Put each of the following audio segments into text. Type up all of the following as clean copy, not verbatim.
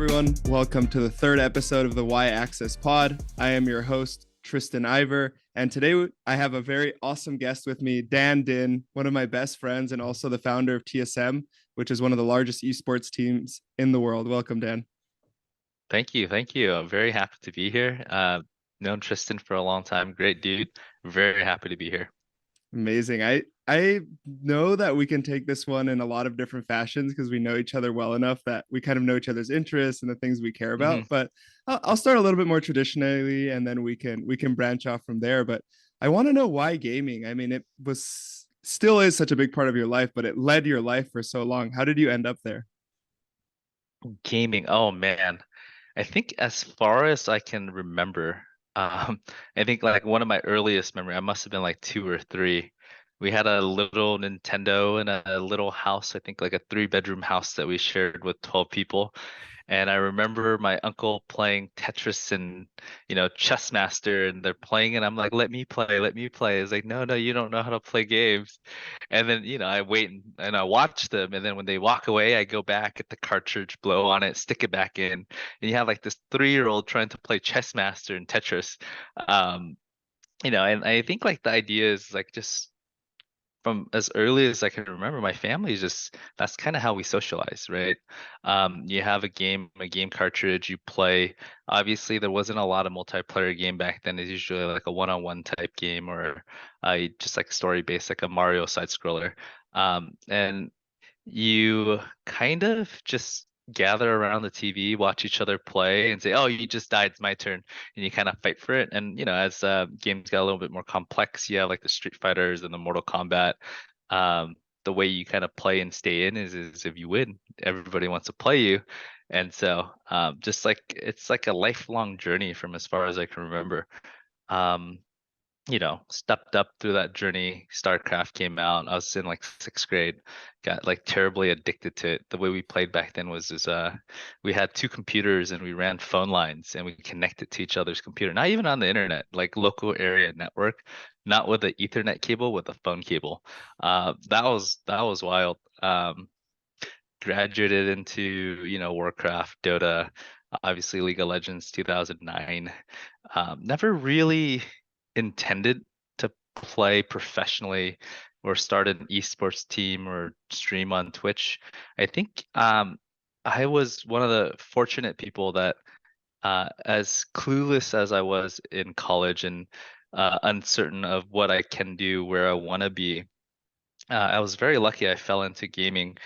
everyone. Welcome to the third episode of the Y Access Pod. I am your host, Tristan Ivor, and today I have a very awesome guest with me, Dinh, one of my best friends and also the founder of TSM, which is one of the largest esports teams in the world. Welcome, Dan. Thank you. Thank you. I'm very happy to be here. Known Tristan for a long time. Great dude. Very happy to be here. Amazing. I know that we can take this one in a lot of different fashions because we know each other well enough that we kind of know each other's interests and the things we care hmm about. But I'll start a little bit more traditionally, and then we can branch off from there. But I want to know why gaming. I mean, it was still is such a big part of your life, but it led your life for so long. How did you end up there? Gaming. Oh man. I think as far as I can remember, I think like one of my earliest memory, I must have been like two or three. We had a little Nintendo in a little house, I think like a three-bedroom house that we shared with 12 people. And I remember my uncle playing Tetris and, Chess Master, and they're playing, and I'm like, let me play, let me play. It's like, no, no, you don't know how to play games. And then, I wait and I watch them. And then when they walk away, I go back, get the cartridge, blow on it, stick it back in. And you have like this 3-year-old trying to play Chess Master and Tetris. Um, and I think like the idea is like just from as early as I can remember, my family is just that's kind of how we socialize, right? You have a game cartridge, you play. Obviously, there wasn't a lot of multiplayer game back then. It's usually like a one-on-one type game or just like story-based, like a Mario side scroller. And you kind of just gather around the TV, watch each other play, and say, "Oh, you just died. It's my turn." And you kind of fight for it. And as games got a little bit more complex, you have like the Street Fighters and the Mortal Kombat. The way you kind of play and stay in is if you win, everybody wants to play you. And so, just like it's like a lifelong journey from as far as I can remember. Um, stepped up through that journey. StarCraft came out. I was in like sixth grade, got like terribly addicted to it. The way we played back then was we had two computers and we ran phone lines and we connected to each other's computer. Not even on the internet, like local area network, not with the Ethernet cable, with a phone cable. That was wild. Graduated into, Warcraft, Dota, obviously League of Legends 2009. Never really intended to play professionally or start an esports team or stream on Twitch. I think I was one of the fortunate people that, as clueless as I was in college and uncertain of what I can do, where I want to be, I was very lucky. I fell into gaming,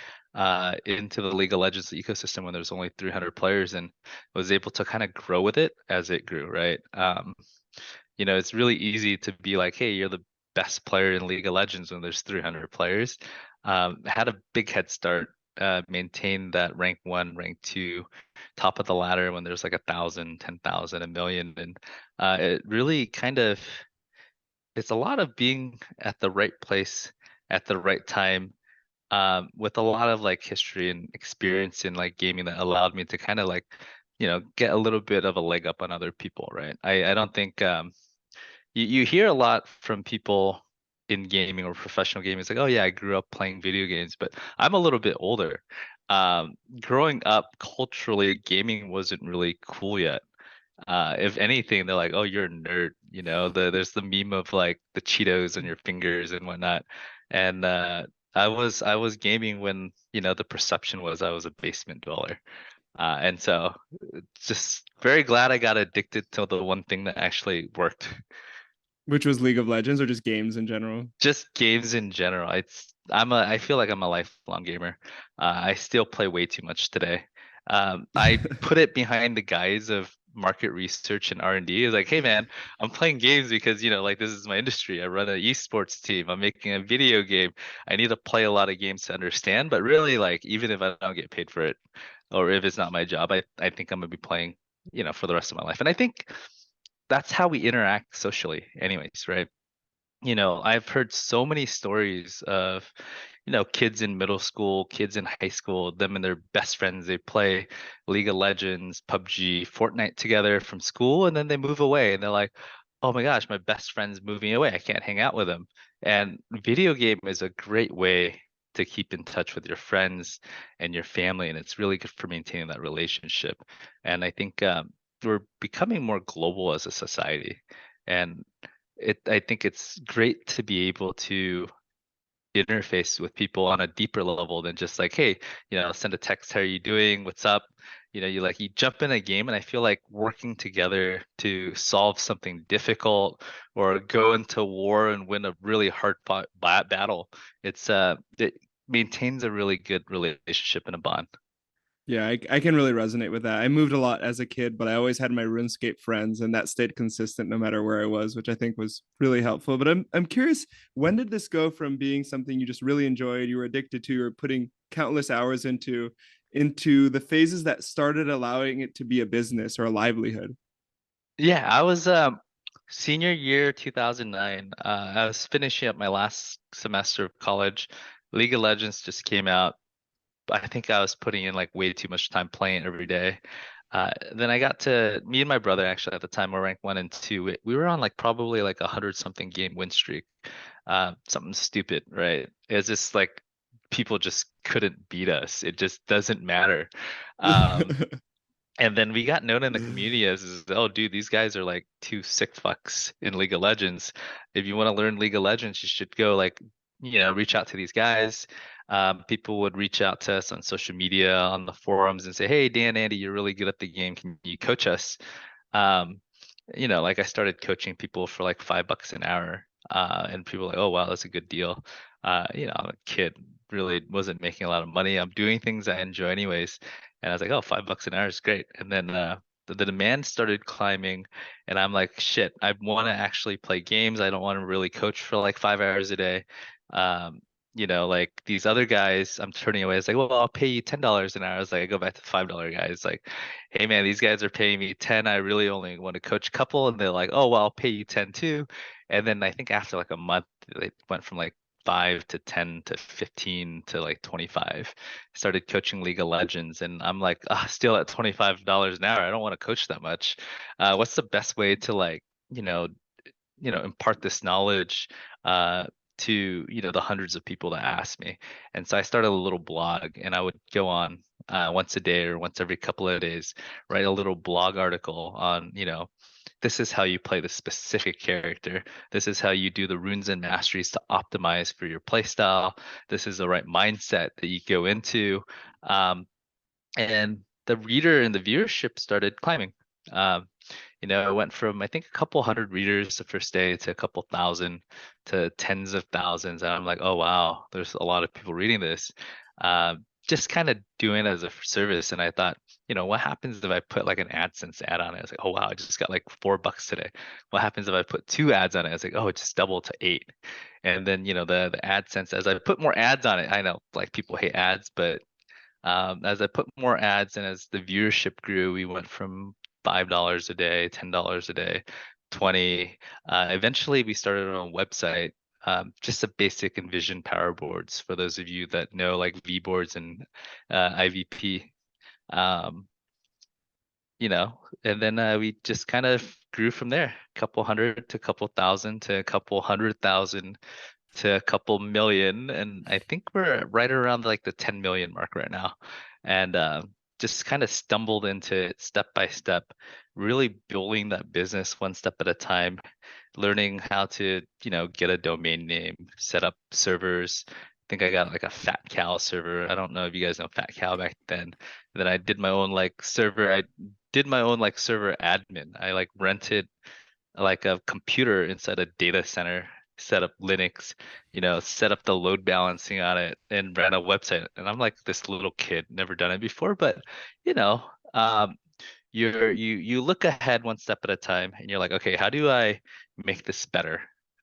into the League of Legends ecosystem when there was only 300 players, and was able to kind of grow with it as it grew, right? It's really easy to be like, hey, you're the best player in League of Legends when there's 300 players. Had a big head start, maintained that rank one, rank two, top of the ladder when there's like 1,000, 10,000, a million. And it really kind of, it's a lot of being at the right place at the right time, with a lot of like history and experience in like gaming that allowed me to kind of like, get a little bit of a leg up on other people, right? I don't think you hear a lot from people in gaming or professional gaming. It's like, oh yeah, I grew up playing video games, but I'm a little bit older. Growing up culturally, gaming wasn't really cool yet. If anything, they're like, oh, you're a nerd. There's the meme of like the Cheetos on your fingers and whatnot. And I was gaming when, the perception was I was a basement dweller. And so just very glad I got addicted to the one thing that actually worked. Which was League of Legends or just games in general? Just games in general. I feel like I'm a lifelong gamer. I still play way too much today. I put it behind the guise of market research and R&D. It's like, hey man, I'm playing games because, like this is my industry. I run an esports team. I'm making a video game. I need to play a lot of games to understand. But really, like, even if I don't get paid for it, or if it's not my job, I think I'm gonna be playing, for the rest of my life. And I think that's how we interact socially, anyways, right? I've heard so many stories of, kids in middle school, kids in high school, them and their best friends. They play League of Legends, PUBG, Fortnite together from school, and then they move away and they're like, oh my gosh, my best friend's moving away. I can't hang out with him. And video game is a great way. to keep in touch with your friends and your family, and it's really good for maintaining that relationship. And I think we're becoming more global as a society, and I think it's great to be able to interface with people on a deeper level than just like, hey, send a text, how are you doing? What's up? You jump in a game, and I feel like working together to solve something difficult or go into war and win a really hard fought battle. It maintains a really good relationship and a bond. Yeah, I can really resonate with that. I moved a lot as a kid, but I always had my RuneScape friends, and that stayed consistent no matter where I was, which I think was really helpful. But I'm curious, when did this go from being something you just really enjoyed, you were addicted to, you were putting countless hours into the phases that started allowing it to be a business or a livelihood? Yeah, I was senior year 2009. I was finishing up my last semester of college. League of Legends just came out. I think I was putting in like way too much time playing every day. Then I got to me and my brother actually at the time were ranked 1 and 2. We were on like probably like 100 something game win streak. Something stupid, right? It's just like people just couldn't beat us. It just doesn't matter. Um, and then we got known in the community as, oh, dude, these guys are like two sick fucks in League of Legends. If you want to learn League of Legends, you should go like, reach out to these guys. People would reach out to us on social media, on the forums, and say, hey, Dan, Andy, you're really good at the game. Can you coach us? Um, like I started coaching people for like $5 an hour. And people were like, oh, wow, that's a good deal. I'm a kid, really wasn't making a lot of money. I'm doing things I enjoy anyways. And I was like, oh, $5 an hour is great. And then the demand started climbing, and I'm like, shit, I want to actually play games. I don't want to really coach for like 5 hours a day. Um, like these other guys, I'm turning away. It's like, well, I'll pay you $10 an hour. It's like I go back to the $5 guys. Like, hey man, these guys are paying me 10. I really only want to coach a couple, and they're like, oh, well, I'll pay you 10 too. And then I think after like a month, they went from like 5 to 10 to 15 to like 25. Started coaching League of Legends, and I'm like, still at $25 an hour. I don't want to coach that much. What's the best way to like, impart this knowledge to, the hundreds of people that ask me? And so I started a little blog, and I would go on once a day or once every couple of days, write a little blog article on, this is how you play the specific character. This is how you do the runes and masteries to optimize for your playstyle. This is the right mindset that you go into. And the reader and the viewership started climbing. Um, it went from I think a couple hundred readers the first day to a couple thousand to tens of thousands. And I'm like, oh wow, there's a lot of people reading this. Just kind of doing it as a service. And I thought, what happens if I put like an AdSense ad on it? I was like, oh wow, I just got like $4 today. What happens if I put 2 ads on it? I was like, oh, it just doubled to 8. And then, the AdSense, as I put more ads on it, I know like people hate ads, but as I put more ads and as the viewership grew, we went from $5 a day, $10 a day, 20. Eventually, we started on a website, just a basic Envision power boards for those of you that know like V boards and IVP. Um, and then we just kind of grew from there, a couple hundred to a couple thousand to a couple 100,000 to a couple million, and I think we're right around like the 10 million mark right now. And just kind of stumbled into it step by step, really building that business one step at a time, learning how to, get a domain name, set up servers. I think I got like a Fat Cow server. I don't know if you guys know Fat Cow back then. And then I did my own like server. I did my own like server admin. I like rented like a computer inside a data center, set up Linux, set up the load balancing on it, and ran a website. And I'm like this little kid, never done it before, but you know, um, you look ahead one step at a time, and you're like, okay, how do I make this better?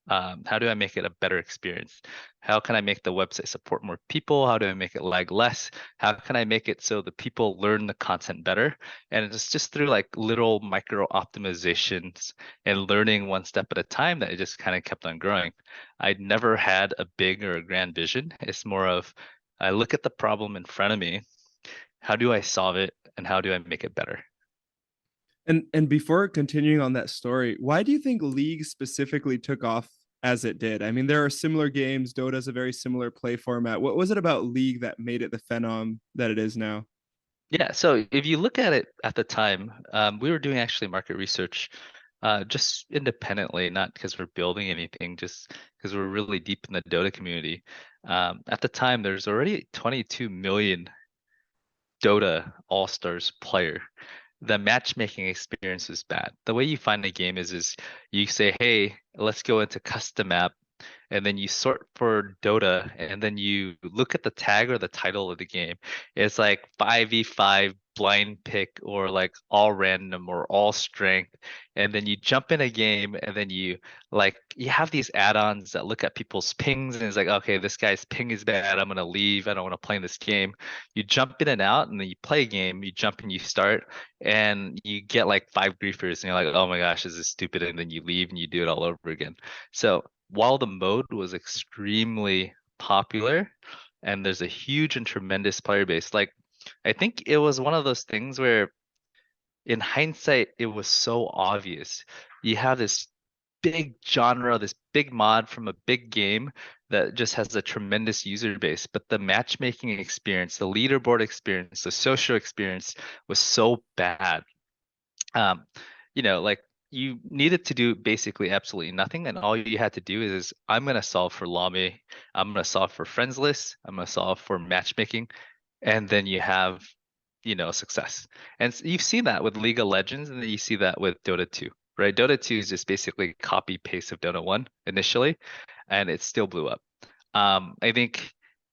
How do I make it a better experience? How can I make the website support more people? How do I make it lag less? How can I make it so the people learn the content better? And it's just through like little micro optimizations and learning one step at a time that it just kind of kept on growing. I'd never had a big or a grand vision. It's more of I look at the problem in front of me. How do I solve it? And how do I make it better? And before continuing on that story, why do you think League specifically took off as it did? I mean, there are similar games. Dota's a very similar play format. What was it about League that made it the phenom that it is now? Yeah, so if you look at it at the time, we were doing actually market research just independently, not because we're building anything, just because we're really deep in the Dota community. At the time, there's already 22 million Dota All-Stars player. The matchmaking experience is bad. The way you find a game is you say, hey, let's go into custom map, and then you sort for Dota, and then you look at the tag or the title of the game. It's like 5v5 blind pick or like all random or all strength. And then you jump in a game and then you have these add-ons that look at people's pings and it's like, okay, this guy's ping is bad. I'm gonna leave. I don't want to play in this game. You jump in and out and then you play a game, you jump and you start and you get like 5 griefers and you're like, oh my gosh, this is stupid. And then you leave and you do it all over again. So while the mode was extremely popular and there's a huge and tremendous player base, like I think it was one of those things where in hindsight it was so obvious. You have this big genre, this big mod from a big game that just has a tremendous user base, but the matchmaking experience, the leaderboard experience, the social experience was so bad. um, like you needed to do basically absolutely nothing, and all you had to do is I'm gonna solve for lobby, I'm gonna solve for friends list, I'm gonna solve for matchmaking, and then you have, success. And you've seen that with League of Legends, and then you see that with Dota 2, right? Dota 2 is just basically copy paste of Dota 1 initially, and it still blew up. I think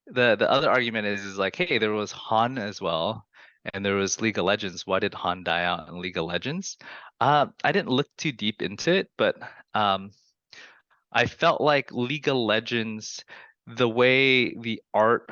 the other argument is like, hey, there was Han as well, and there was League of Legends. Why did Han die out in League of Legends? I didn't look too deep into it, but um, I felt like League of Legends, the way the art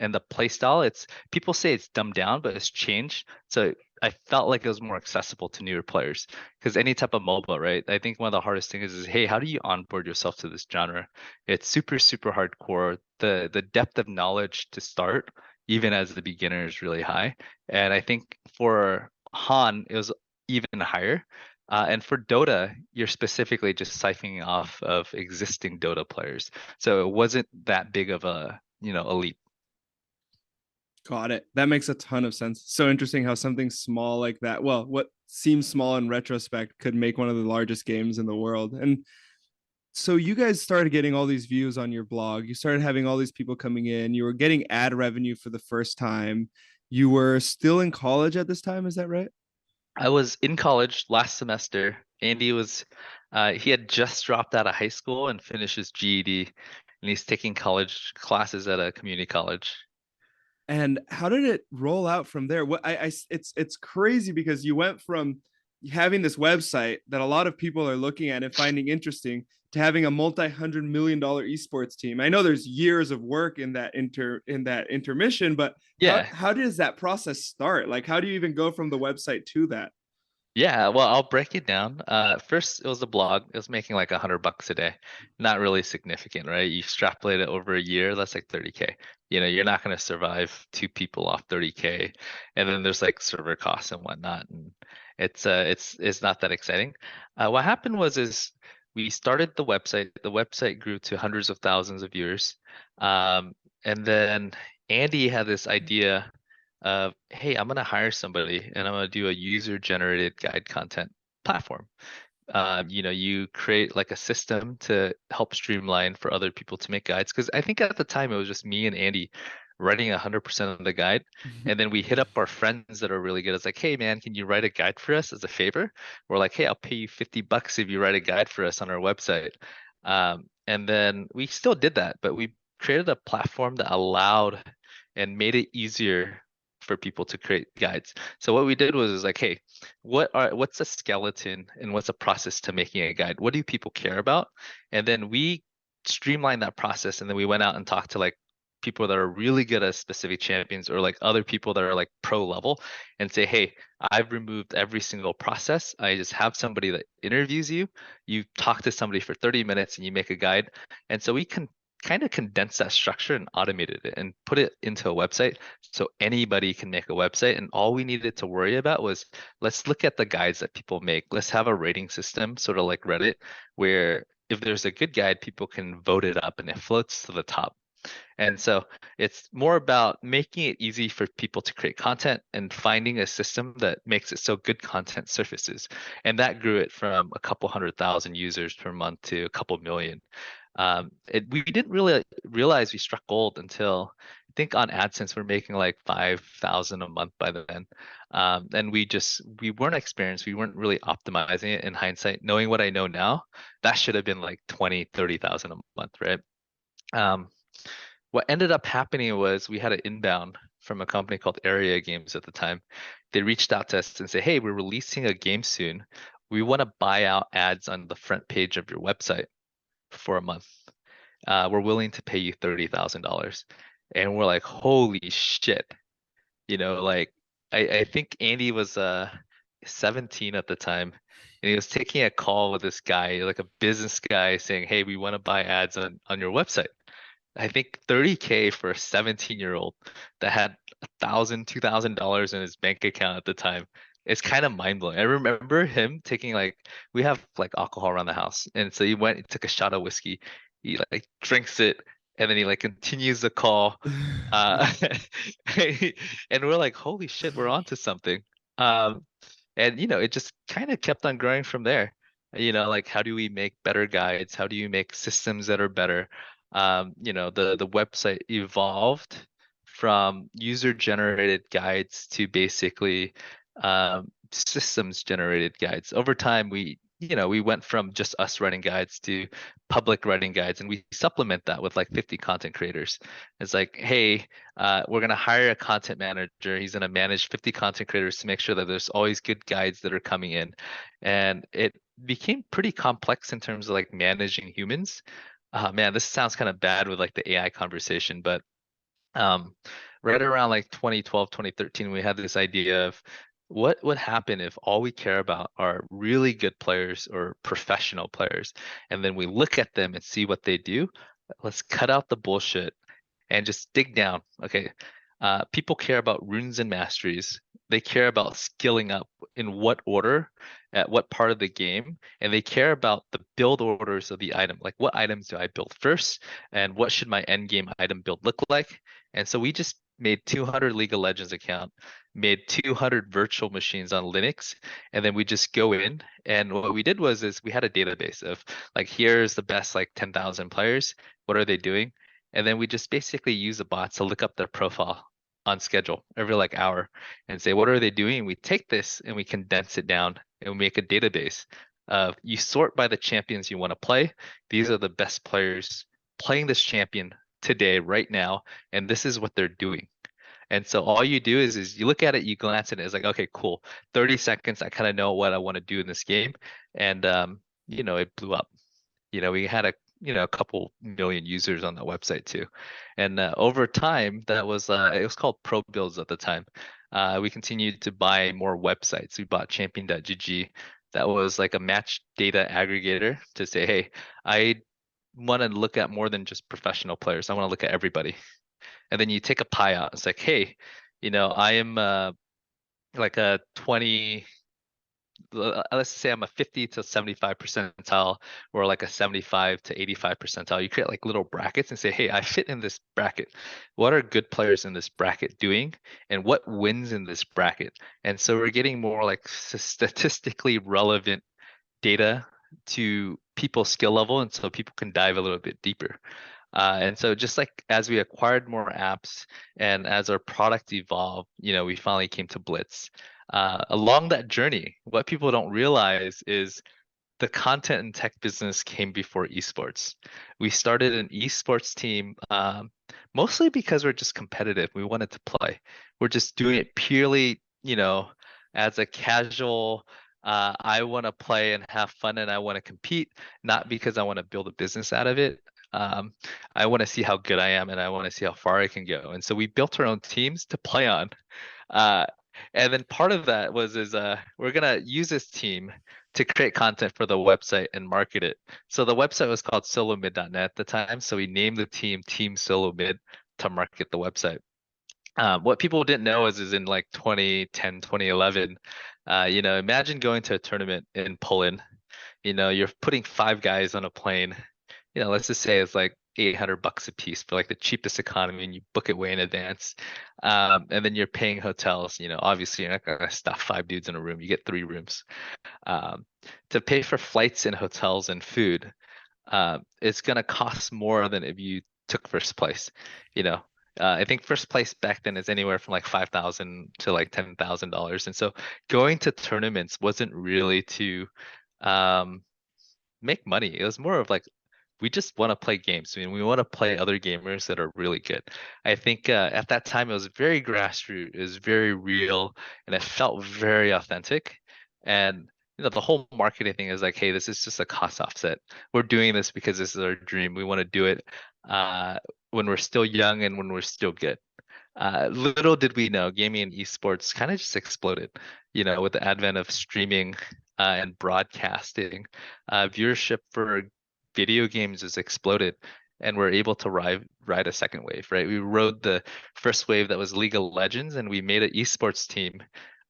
and the playstyle, it's people say it's dumbed down, but it's changed. So I felt like it was more accessible to newer players. Because any type of MOBA, right? I think one of the hardest things is, hey, how do you onboard yourself to this genre? It's super, super hardcore. The depth of knowledge to start, even as a beginner, is really high. And I think for Han, it was even higher. And for Dota, you're specifically just siphoning off of existing Dota players. So it wasn't that big of a leap. Got it. That makes a ton of sense. So interesting how something small like that, well, what seems small in retrospect could make one of the largest games in the world. And so you guys started getting all these views on your blog. You started having all these people coming in. You were getting ad revenue for the first time. You were still in college at this time, is that right? I was in college last semester. Andy he had just dropped out of high school and finished his GED, and he's taking college classes at a community college. And how did it roll out from there? What it's crazy because you went from having this website that a lot of people are looking at and finding interesting to having a multi-$100 million esports team. I know there's years of work in that intermission, but how Yeah, how does that process start? Like, how do you even go from the website to that? yeah, well, I'll break it down. First, it was a blog. It was making like $100 a day. Not really significant, right? You extrapolate it over a year, that's like 30K. You're not going to survive two people off 30K. And then there's like server costs and whatnot. And it's not that exciting. What happened is we started the website. The website grew to hundreds of thousands of viewers. And then Andy had this idea of, hey, I'm gonna hire somebody and I'm gonna do a user-generated guide content platform. You create like a system to help streamline for other people to make guides. Because I think at the time it was just me and Andy writing 100% of the guide, and then we hit up our friends that are really good. It's like, hey man, can you write a guide for us as a favor? We're like, hey, I'll pay you $50 if you write a guide for us on our website. And then we still did that, but we created a platform that allowed and made it easier for people to create guides. So what we did was like, hey, what's a skeleton and what's a process to making a guide? What do people care about? And then we streamlined that process, and then we went out and talked to like people that are really good at specific champions or like other people that are like pro level and say, hey, I've removed every single process. I just have somebody that interviews you. You talk to somebody for 30 minutes and you make a guide. And so we can kind of condense that structure and automated it and put it into a website so anybody can make a website. And all we needed to worry about was, let's look at the guides that people make. Let's have a rating system, sort of like Reddit, where if there's a good guide, people can vote it up and it floats to the top. And so it's more about making it easy for people to create content and finding a system that makes it so good content surfaces. And that grew it from a couple 100,000 users per month to a couple million. We didn't really realize we struck gold until I think on AdSense we're making like 5,000 a month by then. And we weren't experienced. We weren't really optimizing it in hindsight. Knowing what I know now, that should have been like 20, 30,000 a month, right? Um, what ended up happening was we had an inbound from a company called Area Games at the time. They reached out to us and said, "Hey, we're releasing a game soon. We want to buy out ads on the front page of your website for a month. We're willing to pay you $30,000." And we're like, "Holy shit!" Like I think Andy was 17 at the time, and he was taking a call with this guy, like a business guy, saying, "Hey, we want to buy ads on your website." I think 30K for a 17-year-old that had $2,000 in his bank account at the time. It's kind of mind blowing. I remember him taking we have like alcohol around the house, and so he took a shot of whiskey, he like drinks it, and then he like continues the call, uh, and we're like, holy shit, we're onto something. Um, and it just kind of kept on growing from there. Like how do we make better guides? How do you make systems that are better? The website evolved from user generated guides to basically systems generated guides. Over time, we went from just us writing guides to public writing guides, and we supplement that with like 50 content creators. It's like, hey, we're gonna hire a content manager. He's gonna manage 50 content creators to make sure that there's always good guides that are coming in. And it became pretty complex in terms of like managing humans. Man, this sounds kind of bad with like the AI conversation, but um, right around like 2012, 2013, we had this idea of what would happen if all we care about are really good players or professional players, and then we look at them and see what they do. Let's cut out the bullshit and just dig down. Okay. People care about runes and masteries. They care about skilling up in what order, at what part of the game, and they care about the build orders of the item. Like what items do I build first, and what should my end game item build look like? And so we just made 200 League of Legends account, made 200 virtual machines on Linux, and then we just go in. And what we did is we had a database of like, here's the best like 10,000 players. What are they doing? And then we just basically use a bot to look up their profile on schedule every like hour and say, what are they doing? We take this and we condense it down and we make a database of you sort by the champions you want to play. These are the best players playing this champion today, right now, and this is what they're doing. And so all you do is you look at it, you glance at it, it's like, okay, cool. 30 seconds, I kind of know what I want to do in this game. And it blew up. We had a couple million users on the website too. And over time, it was called Pro Builds at the time. We continued to buy more websites. We bought champion.gg. That was like a match data aggregator to say, hey, I want to look at more than just professional players. I want to look at everybody. And then you take a pie out. It's like, hey, I am like a 20, let's say I'm a 50 to 75 percentile or like a 75 to 85 percentile. You create like little brackets and say, hey, I fit in this bracket. What are good players in this bracket doing? And what wins in this bracket? And so we're getting more like statistically relevant data to people's skill level. And so people can dive a little bit deeper. And so just like as we acquired more apps and as our product evolved, we finally came to Blitz. Along that journey, what people don't realize is the content and tech business came before esports. We started an esports team mostly because we're just competitive. We wanted to play. We're just doing it purely, as a casual, I want to play and have fun and I want to compete, not because I want to build a business out of it. I want to see how good I am and I want to see how far I can go. And so we built our own teams to play on. Uh, and then part of that we're gonna use this team to create content for the website and market it. So the website was called SoloMid.net at the time. So we named the team Team SoloMid to market the website. What people didn't know is in like 2010, 2011, imagine going to a tournament in Poland. You're putting five guys on a plane. Let's just say it's like $800 a piece for like the cheapest economy, and you book it way in advance. And then you're paying hotels. Obviously you're not gonna stuff five dudes in a room. You get three rooms. Um, to pay for flights and hotels and food, it's gonna cost more than if you took first place. You know, I think first place back then is anywhere from like 5,000 to like $10,000, and so going to tournaments wasn't really to um, make money. It was more of like we just want to play games. I mean, we want to play other gamers that are really good. I think at that time it was very grassroots, it was very real, and it felt very authentic. And the whole marketing thing is like, hey, this is just a cost offset. We're doing this because this is our dream. We want to do it uh, when we're still young and when we're still good. Little did we know, gaming and esports kind of just exploded, with the advent of streaming and broadcasting. Viewership for video games has exploded, and we're able to ride a second wave, right? We rode the first wave that was League of Legends, and we made an esports team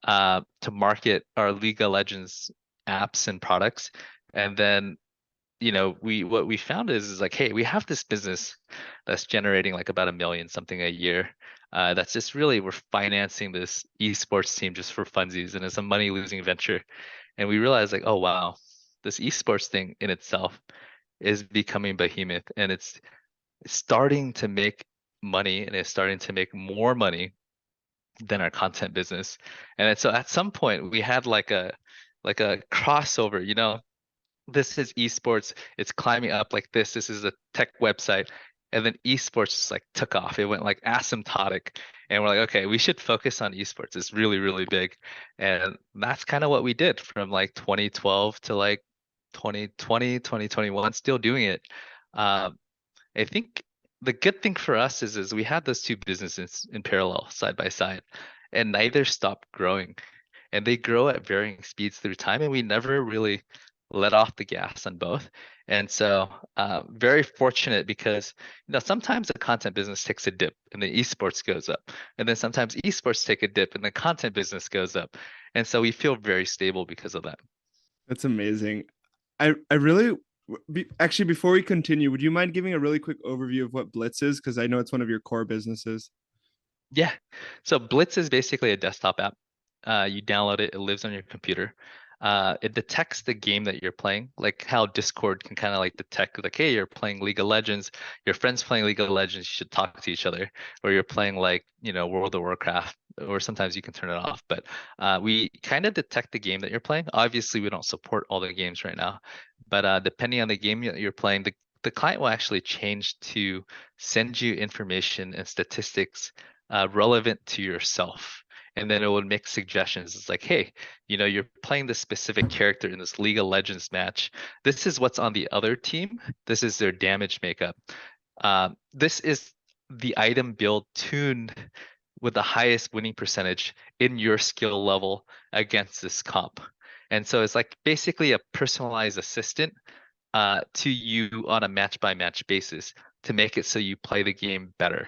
to market our League of Legends apps and products. And then we what we found is like, hey, we have this business that's generating like about 1 million something a year. That's just really we're financing this esports team just for funsies, and it's a money losing venture. And we realized like, oh wow, this esports thing in itself is becoming behemoth, and it's starting to make money, and it's starting to make more money than our content business. So at some point we had like a crossover, this is esports. It's climbing up like this. This is a tech website. And then esports just like took off. It went like asymptotic. And we're like, okay, we should focus on esports. It's really, really big. And that's kind of what we did from like 2012 to like 2020, 2021, still doing it. Um, I think the good thing for us is we had those two businesses in parallel, side by side, and neither stopped growing, and they grow at varying speeds through time, and we never really let off the gas on both. And so very fortunate because sometimes the content business takes a dip and the esports goes up, and then sometimes esports take a dip and the content business goes up, and so we feel very stable because of that. That's amazing. I really actually, before we continue, would you mind giving a really quick overview of what Blitz is? Because I know it's one of your core businesses. Yeah. So Blitz is basically a desktop app. You download it, it lives on your computer. It detects the game that you're playing, like how Discord can kind of like detect, like, hey, you're playing League of Legends, your friends playing League of Legends, you should talk to each other, or you're playing like, World of Warcraft, or sometimes you can turn it off. But we kind of detect the game that you're playing. Obviously, we don't support all the games right now, but depending on the game that you're playing, the client will actually change to send you information and statistics relevant to yourself. And then it would make suggestions. It's like, hey, you're playing this specific character in this League of Legends match. This is what's on the other team. This is their damage makeup. This is the item build tuned with the highest winning percentage in your skill level against this comp. And so it's like basically a personalized assistant to you on a match by match basis to make it so you play the game better.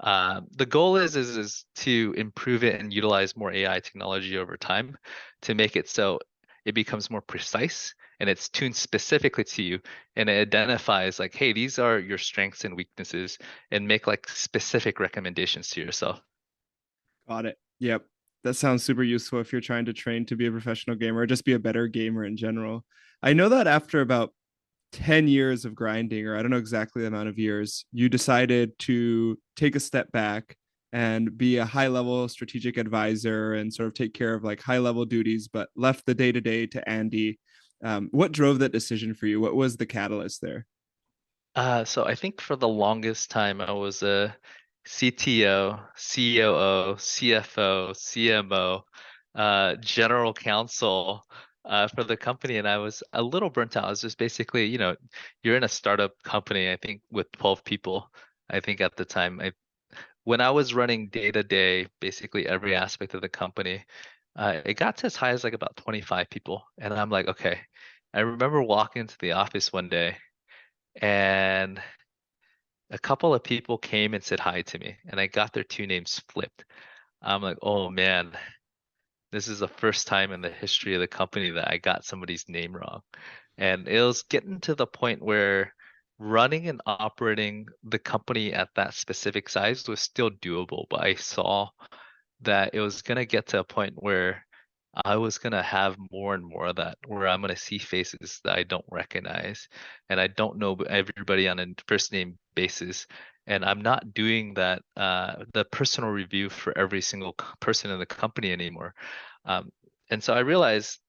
The goal is to improve it and utilize more AI technology over time to make it so it becomes more precise and it's tuned specifically to you, and it identifies like, hey, these are your strengths and weaknesses, and make like specific recommendations to yourself. Got it. Yep. That sounds super useful if you're trying to train to be a professional gamer or just be a better gamer in general. I know that after about 10 years of grinding, or I don't know exactly the amount of years, you decided to take a step back and be a high level strategic advisor and sort of take care of like high level duties, but left the day to day to Andy. What drove that decision for you? What was the catalyst there? So I think for the longest time I was a CTO, COO, CFO, CMO, general counsel for the company, and I was a little burnt out. I was just basically, you're in a startup company, I think with 12 people. I think at the time, when I was running day to day, basically every aspect of the company, it got to as high as like about 25 people, and I'm like, okay. I remember walking into the office one day, and a couple of people came and said hi to me, and I got their two names flipped. I'm like, oh man, this is the first time in the history of the company that I got somebody's name wrong. And it was getting to the point where running and operating the company at that specific size was still doable, but I saw that it was gonna get to a point where I was gonna have more and more of that, where I'm gonna see faces that I don't recognize, and I don't know everybody on a first name basis, and I'm not doing that the personal review for every single person in the company anymore. Um, and so I realized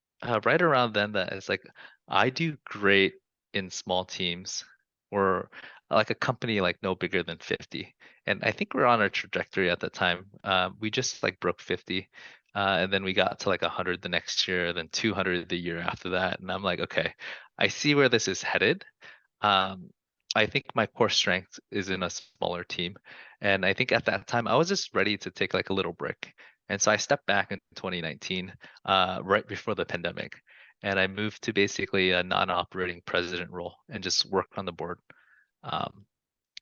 right around then that it's like I do great in small teams or like a company like no bigger than 50. And I think we're on a trajectory at the time. We just like broke 50. And then we got to like 100 the next year, then 200 the year after that. And I'm like, okay, I see where this is headed. Um, I think my core strength is in a smaller team. And I think at that time, I was just ready to take like a little break. And so I stepped back in 2019, right before the pandemic. And I moved to basically a non-operating president role and just worked on the board. Um,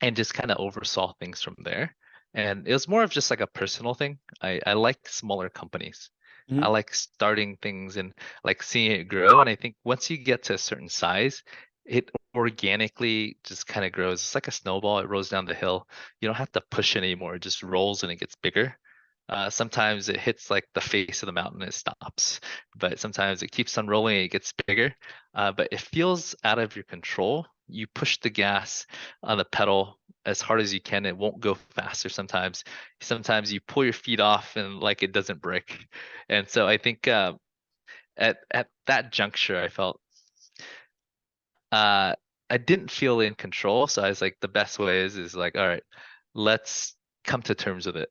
and just kind of oversaw things from there. And it was more of just like a personal thing. I like smaller companies. I Mhm. like starting things and like seeing it grow. And I think once you get to a certain size, it organically just kind of grows. It's like a snowball. It rolls down the hill. You don't have to push it anymore. It just rolls and it gets bigger. Sometimes it hits like the face of the mountain, it stops. But sometimes it keeps on rolling, it gets bigger. But it feels out of your control. You push the gas on the pedal as hard as you can. It won't go faster sometimes. Sometimes you pull your feet off and like it doesn't break. And so I think at that juncture, I felt uh, I didn't feel in control. So I was like, the best way is like, all right, let's come to terms with it.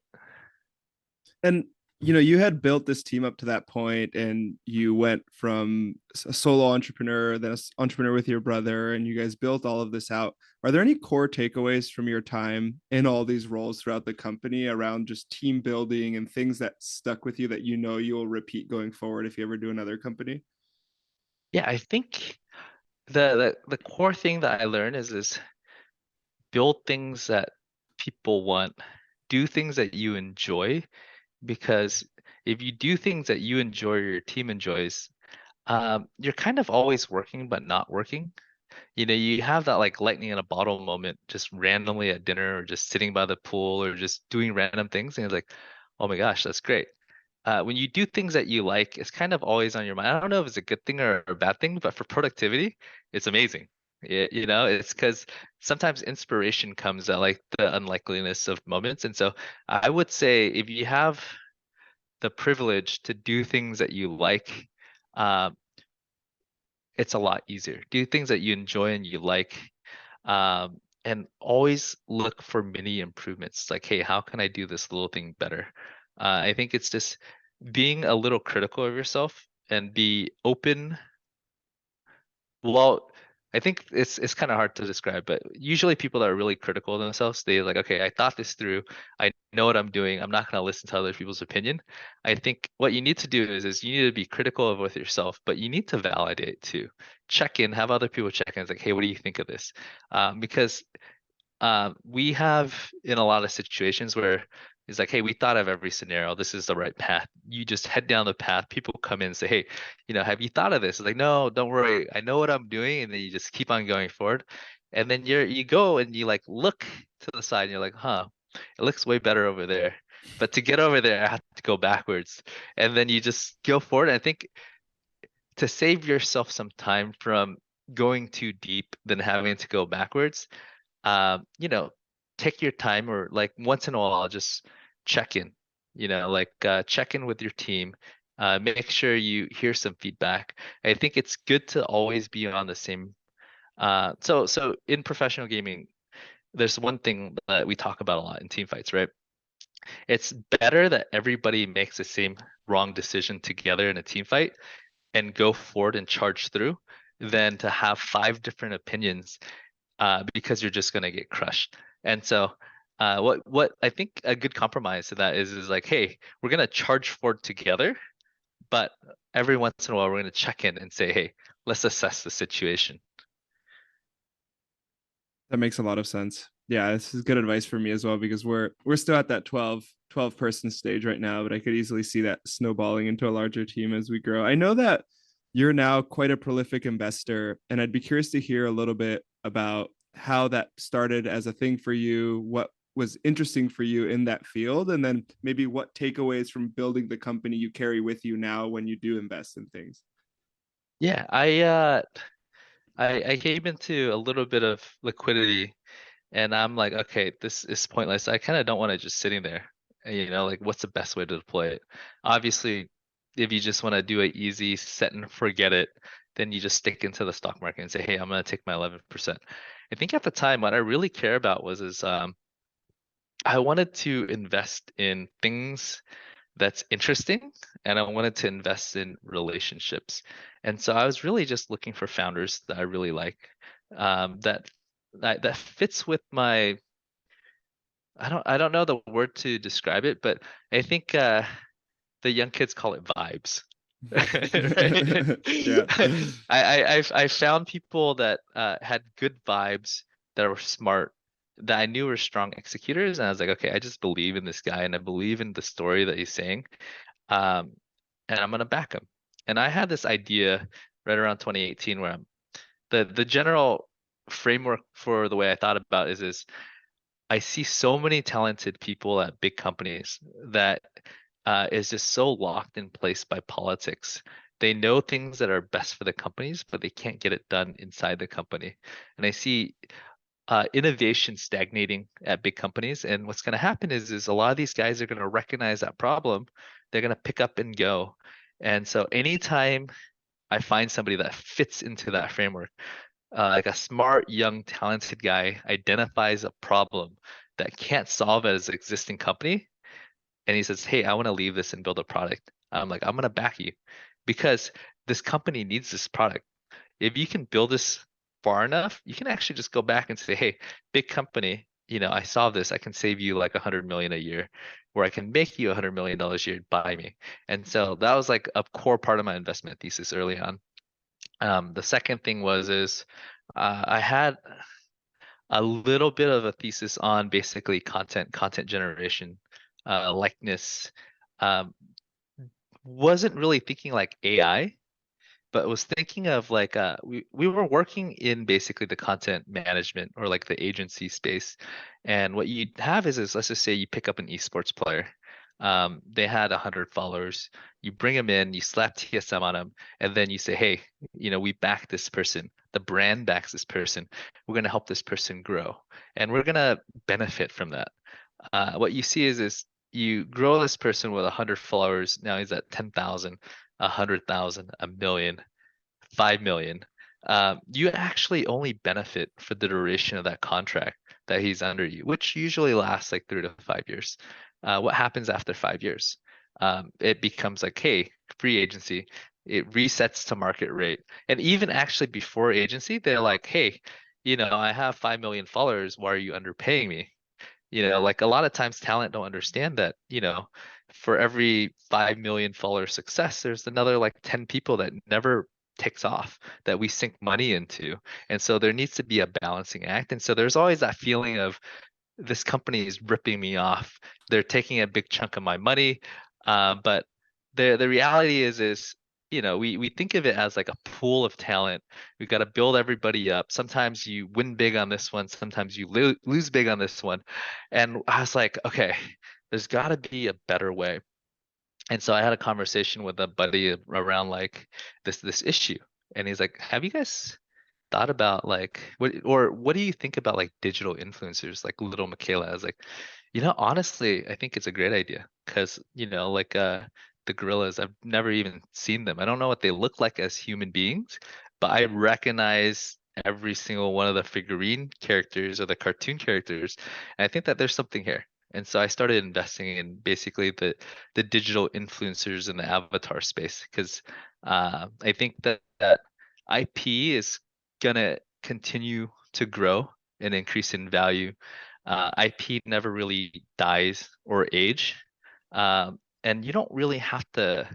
And you had built this team up to that point, and you went from a solo entrepreneur, then an entrepreneur with your brother, and you guys built all of this out. Are there any core takeaways from your time in all these roles throughout the company around just team building and things that stuck with you that you will repeat going forward if you ever do another company? Yeah, I think the core thing that I learned is build things that people want, do things that you enjoy, because if you do things that you enjoy or your team enjoys, you're kind of always working but not working. You know, you have that like lightning in a bottle moment just randomly at dinner or just sitting by the pool or just doing random things, and it's like, oh my gosh, that's great. When you do things that you like, it's kind of always on your mind. I don't know if it's a good thing or a bad thing, but for productivity, it's amazing. You know, it's because sometimes inspiration comes at like the unlikeliness of moments. And so I would say if you have the privilege to do things that you like, um, it's a lot easier. Do things that you enjoy and you like, and always look for mini improvements. Like, hey, how can I do this little thing better? I think it's just being a little critical of yourself and be open. Well, I think it's kind of hard to describe, but usually people that are really critical of themselves, they like, okay, I thought this through. I know what I'm doing. I'm not going to listen to other people's opinion. I think what you need to do is you need to be critical of with yourself, but you need to validate too. Check in, have other people check in. It's like, hey, what do you think of this? Because we have in a lot of situations where it's like, hey, we thought of every scenario. This is the right path. You just head down the path. People come in and say, hey, have you thought of this? It's like, no, don't worry. I know what I'm doing. And then you just keep on going forward. And then you go and you like look to the side and you're like, huh, it looks way better over there. But to get over there, I have to go backwards. And then you just go forward. I think to save yourself some time from going too deep than having to go backwards, um, you know, take your time or like once in a while, just check in, like check in with your team. Make sure you hear some feedback. I think it's good to always be on the same. So in professional gaming, there's one thing that we talk about a lot in team fights, right? It's better that everybody makes the same wrong decision together in a team fight and go forward and charge through than to have five different opinions because you're just going to get crushed. And so, what I think a good compromise to that is like, hey, we're going to charge forward together, but every once in a while we're going to check in and say, hey, let's assess the situation. That makes a lot of sense. Yeah, this is good advice for me as well because we're still at that 12 person stage right now, but I could easily see that snowballing into a larger team as we grow. I know that you're now quite a prolific investor, and I'd be curious to hear a little bit about how that started as a thing for you, what was interesting for you in that field, and then maybe what takeaways from building the company you carry with you now when you do invest in things. Yeah, I came into a little bit of liquidity and I'm like, okay, this is pointless. I kind of don't want to just sitting there. Like what's the best way to deploy it? Obviously, if you just want to do it easy, set and forget it, then you just stick into the stock market and say, hey, I'm gonna take my 11%. I think at the time, what I really care about was is I wanted to invest in things that's interesting and I wanted to invest in relationships. And so I was really just looking for founders that I really like, that that fits with my I don't know the word to describe it, but I think the young kids call it vibes. Right? Yeah. I found people that had good vibes, that were smart, that I knew were strong executors, and I was like, okay, I just believe in this guy and I believe in the story that he's saying, um, and I'm gonna back him. And I had this idea right around 2018 where the general framework for the way I thought about is I see so many talented people at big companies that is just so locked in place by politics. They know things that are best for the companies, but they can't get it done inside the company. And I see innovation stagnating at big companies. And what's going to happen is a lot of these guys are going to recognize that problem. They're going to pick up and go. And so anytime I find somebody that fits into that framework, like a smart, young, talented guy identifies a problem that can't solve as an existing company, and he says, "Hey, I want to leave this and build a product." I'm like, "I'm gonna back you because this company needs this product. If you can build this far enough, you can actually just go back and say, 'Hey, big company, I solved this. I can save you like 100 million a year, or I can make you $100 million a year. Buy me.'" And so that was like a core part of my investment thesis early on. The second thing is I had a little bit of a thesis on basically content generation, likeness. Um, wasn't really thinking like AI, but was thinking of like we were working in basically the content management or like the agency space. And what you have is let's just say you pick up an esports player. They had 100 followers. You bring them in, you slap TSM on them, and then you say, hey, we back this person. The brand backs this person. We're going to help this person grow, and we're going to benefit from that. What you see is you grow this person with 100 followers. Now he's at 10,000, 100,000, a million, 5 million. You actually only benefit for the duration of that contract that he's under you, which usually lasts like 3 to 5 years. What happens after 5 years? It becomes like, hey, free agency. It resets to market rate. And even actually before agency, they're like, hey, I have 5 million followers. Why are you underpaying me? Like a lot of times talent don't understand that, for every 5 million follower success, there's another like 10 people that never takes off that we sink money into. And so there needs to be a balancing act. And so there's always that feeling of this company is ripping me off. They're taking a big chunk of my money. But the reality is we think of it as like a pool of talent. We got to build everybody up. Sometimes you win big on this one, sometimes you lose big on this one. And I was like, okay, there's got to be a better way. And so I had a conversation with a buddy around like this issue. And he's like, have you guys thought about like what do you think about like digital influencers like little Michaela? I was like, honestly, I think it's a great idea because like the gorillas, I've never even seen them. I don't know what they look like as human beings, but I recognize every single one of the figurine characters or the cartoon characters, and I think that there's something here. And so I started investing in basically the digital influencers in the avatar space because I think that IP is gonna continue to grow and increase in value. IP never really dies or age, and you don't really have to.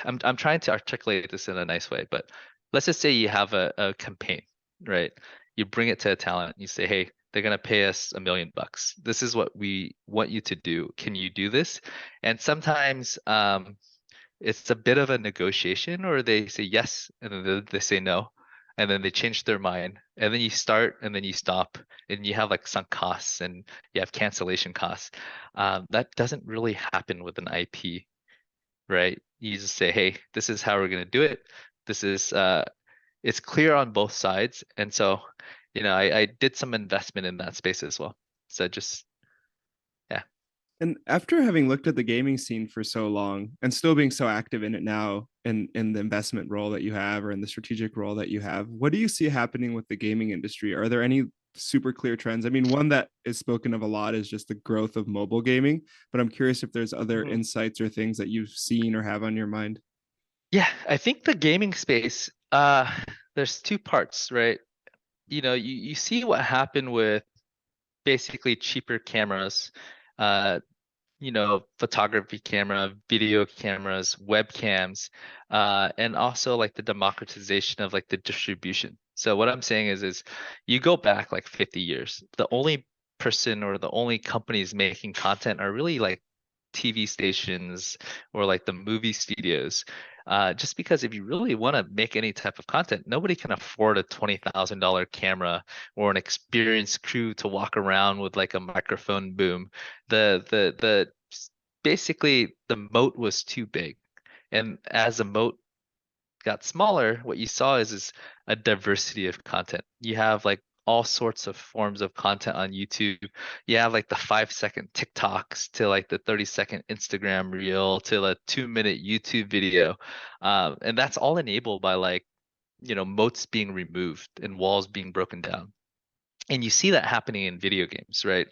I'm trying to articulate this in a nice way, but let's just say you have a campaign, right? You bring it to a talent. You say, hey, they're gonna pay us $1 million. This is what we want you to do. Can you do this? And sometimes it's a bit of a negotiation, or they say yes and then they say no, and then they change their mind, and then you start and then you stop, and you have like sunk costs and you have cancellation costs. That doesn't really happen with an IP, right? You just say, hey, this is how we're gonna do it. This is it's clear on both sides, and so I did some investment in that space as well. So just yeah. And after having looked at the gaming scene for so long and still being so active in it now in the investment role that you have or in the strategic role that you have, what do you see happening with the gaming industry? Are there any super clear trends? I mean, one that is spoken of a lot is just the growth of mobile gaming, but I'm curious if there's other Mhm. insights or things that you've seen or have on your mind. Yeah, I think the gaming space, there's two parts, right? You see what happened with basically cheaper cameras, uh, photography camera, video cameras, webcams, and also like the democratization of like the distribution. So what I'm saying is you go back like 50 years, the only person or the only companies making content are really like TV stations or like the movie studios. Just because if you really want to make any type of content, nobody can afford a $20,000 camera or an experienced crew to walk around with like a microphone boom. The basically the moat was too big. And as the moat got smaller, what you saw is a diversity of content. You have like all sorts of forms of content on YouTube. You have like the 5-second TikToks to like the 30-second Instagram reel to the 2-minute YouTube video. And that's all enabled by like, moats being removed and walls being broken down. And you see that happening in video games, right?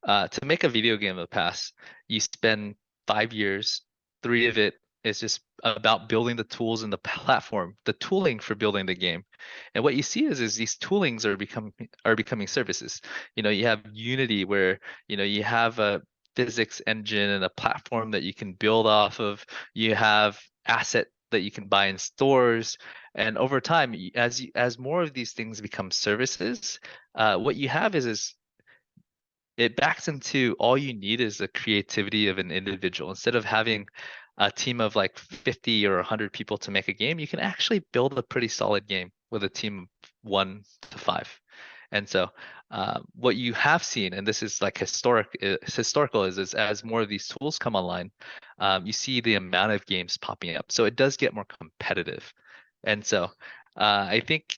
To make a video game of the past, you spend 5 years, three of it is just about building the tools and the platform, the tooling for building the game. And what you see is these toolings are becoming services. You have Unity where, you have a physics engine and a platform that you can build off of. You have asset that you can buy in stores. And over time, as more of these things become services, what you have is it backs into all you need is the creativity of an individual. Instead of having a team of like 50 or 100 people to make a game, you can actually build a pretty solid game with a team of 1 to 5. And so, what you have seen, and this is like historical, is as more of these tools come online, you see the amount of games popping up. So it does get more competitive. And so, I think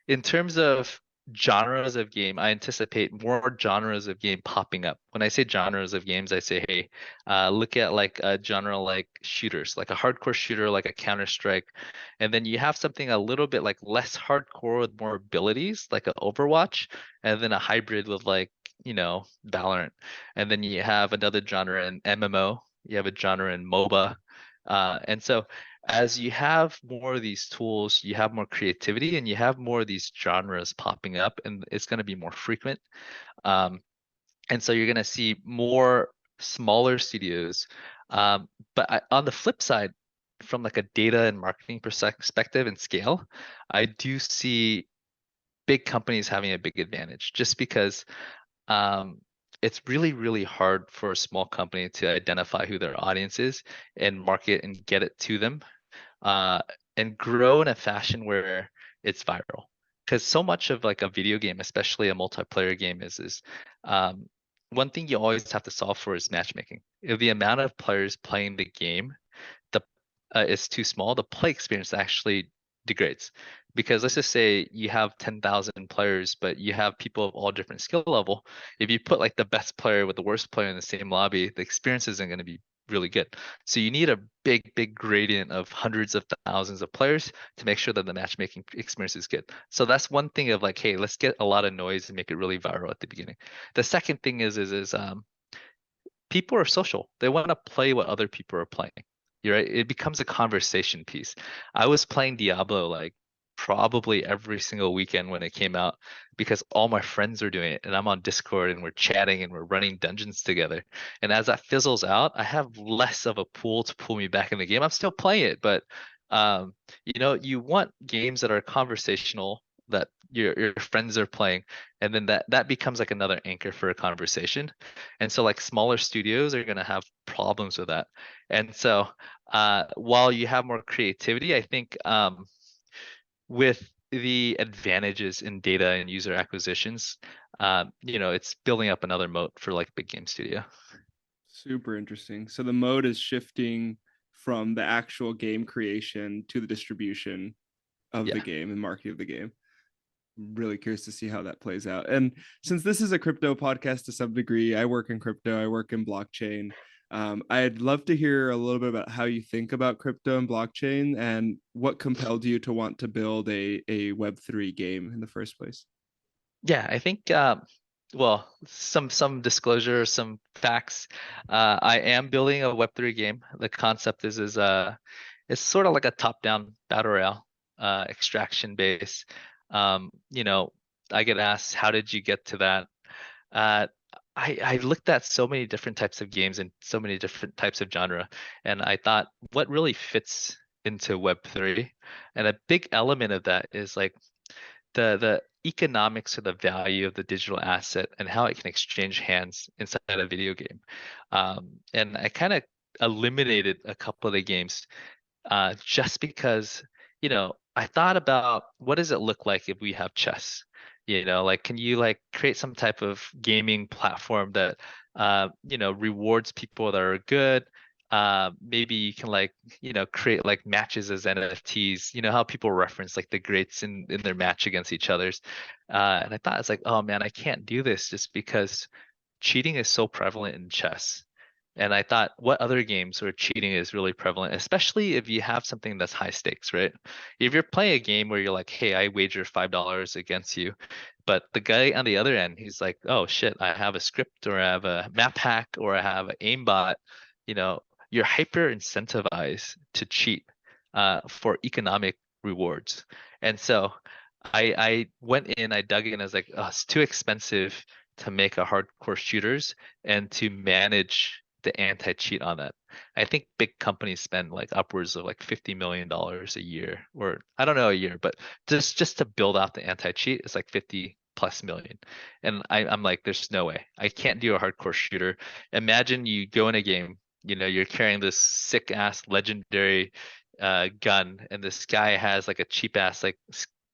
in terms of genres of game, I anticipate more genres of game popping up. When I say genres of games, I say, hey, look at like a genre like shooters, like a hardcore shooter, like a Counter-Strike, and then you have something a little bit like less hardcore with more abilities, like an Overwatch, and then a hybrid with like, Valorant. And then you have another genre in MMO, you have a genre in MOBA. And so as you have more of these tools, you have more creativity and you have more of these genres popping up, and it's going to be more frequent. Um, and so you're going to see more smaller studios. But on the flip side, from like a data and marketing perspective and scale, I do see big companies having a big advantage just because um, it's really, really hard for a small company to identify who their audience is and market and get it to them, uh, and grow in a fashion where it's viral. Because so much of like a video game, especially a multiplayer game, is one thing you always have to solve for is matchmaking. If the amount of players playing the game the is too small, the play experience actually degrades. Because let's just say you have 10,000 players, but you have people of all different skill level. If you put like the best player with the worst player in the same lobby, the experience isn't going to be really good. So you need a big, big gradient of hundreds of thousands of players to make sure that the matchmaking experience is good. So that's one thing of like, hey, let's get a lot of noise and make it really viral at the beginning. The second thing is people are social. They want to play what other people are playing. You're right. It becomes a conversation piece. I was playing Diablo like probably every single weekend when it came out because all my friends are doing it and I'm on Discord and we're chatting and we're running dungeons together. And as that fizzles out, I have less of a pool to pull me back in the game. I'm still playing it, but you want games that are conversational, that your friends are playing, and then that becomes like another anchor for a conversation. And so like smaller studios are going to have problems with that. And so while you have more creativity, I think with the advantages in data and user acquisitions, it's building up another moat for like big game studio. Super interesting. So the mode is shifting from the actual game creation to the distribution of the Yeah. game and marketing of the game. Really curious to see how that plays out. And since this is a crypto podcast to some degree, I work in crypto, I work in blockchain. I'd love to hear a little bit about how you think about crypto and blockchain and what compelled you to want to build a Web3 game in the first place. Yeah, I think well, some disclosure, some facts. I am building a Web3 game. The concept is it's sort of like a top-down battle royale, extraction base. You know, I get asked, how did you get to that? Uh, I looked at so many different types of games and so many different types of genre, and I thought, what really fits into Web3? And a big element of that is like the economics or the value of the digital asset and how it can exchange hands inside a video game. And I kind of eliminated a couple of the games just because, I thought about what does it look like if we have chess? Like can you like create some type of gaming platform that rewards people that are good? Maybe you can like, create like matches as NFTs. You know how people reference like the greats in their match against each others. And I thought it's like, oh man, I can't do this just because cheating is so prevalent in chess. And I thought, what other games where cheating is really prevalent, especially if you have something that's high stakes, right? If you're playing a game where you're like, hey, I wager $5 against you, but the guy on the other end, he's like, oh shit, I have a script or I have a map hack or I have an aimbot, you know, you're hyper incentivized to cheat for economic rewards. And so I went in, I dug in, I was like, oh, it's too expensive to make a hardcore shooters and to manage the anti-cheat on that. I think big companies spend like upwards of like $50 million a year, or I don't know a year, but just to build out the anti-cheat is like 50 plus million. And I'm like, there's no way. I can't do a hardcore shooter. Imagine you go in a game, you're carrying this sick ass legendary gun, and this guy has like a cheap ass like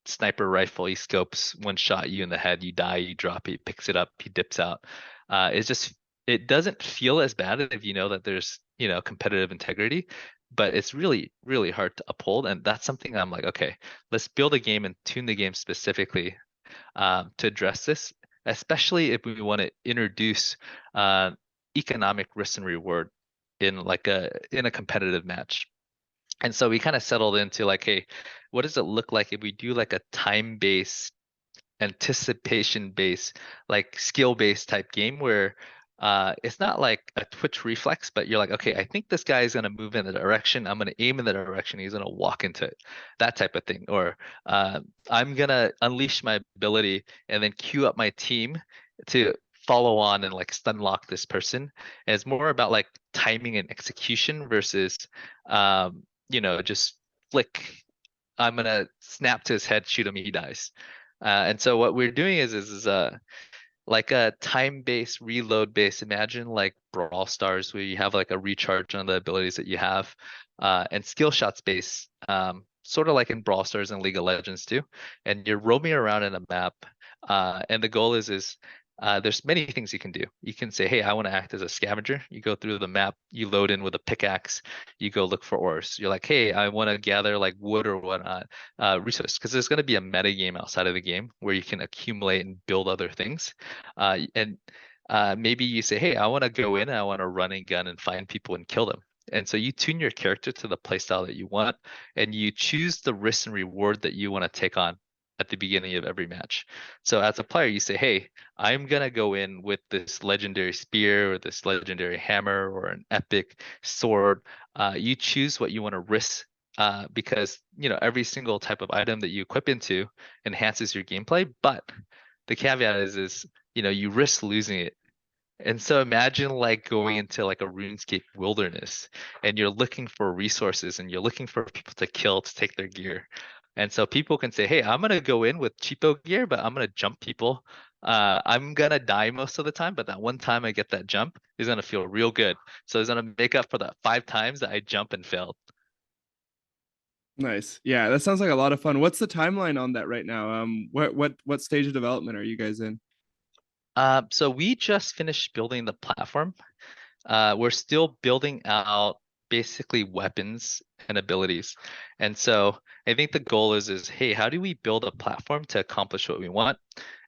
sniper rifle. He scopes one shot you in the head, you die, you drop it, he picks it up, he dips out. It's just it doesn't feel as bad if you know that there's competitive integrity, but it's really really hard to uphold. And that's something I'm like, okay, let's build a game and tune the game specifically to address this, especially if we want to introduce uh, economic risk and reward in a competitive match. And so we kind of settled into like, hey, what does it look like if we do like a time-based, anticipation-based, like skill-based type game where it's not like a twitch reflex, but you're like, okay, I think this guy is going to move in the direction. I'm going to aim in the direction. He's going to walk into it, that type of thing. Or I'm going to unleash my ability and then queue up my team to follow on and like stun lock this person. And it's more about like timing and execution versus just flick. I'm gonna snap to his head, shoot him, he dies. And so what we're doing is like a time-based, reload-based. Imagine like Brawl Stars where you have like a recharge on the abilities that you have, and skill shots based, sort of like in Brawl Stars and League of Legends too. And you're roaming around in a map, and the goal is there's many things you can do. You can say, hey, I want to act as a scavenger. You go through the map, you load in with a pickaxe, you go look for ores. You're like, hey, I want to gather like wood or whatnot, resource, because there's going to be a meta game outside of the game where you can accumulate and build other things. And maybe you say, hey, I want to go in and I want to run and gun and find people and kill them. And so you tune your character to the playstyle that you want, and you choose the risk and reward that you want to take on at the beginning of every match. So as a player, you say, hey, I'm gonna go in with this legendary spear or this legendary hammer or an epic sword. You choose what you want to risk, because every single type of item that you equip into enhances your gameplay. But the caveat is you risk losing it. And so imagine like going into like a RuneScape wilderness and you're looking for resources and you're looking for people to kill to take their gear. And so people can say, hey, I'm gonna go in with cheapo gear, but I'm gonna jump people. I'm gonna die most of the time, but that one time I get that jump is gonna feel real good. So it's gonna make up for that 5 times that I jump and failed. Nice. Yeah, that sounds like a lot of fun. What's the timeline on that right now? What stage of development are you guys in? So we just finished building the platform. We're still building out basically weapons and abilities. And so I think the goal is hey, how do we build a platform to accomplish what we want?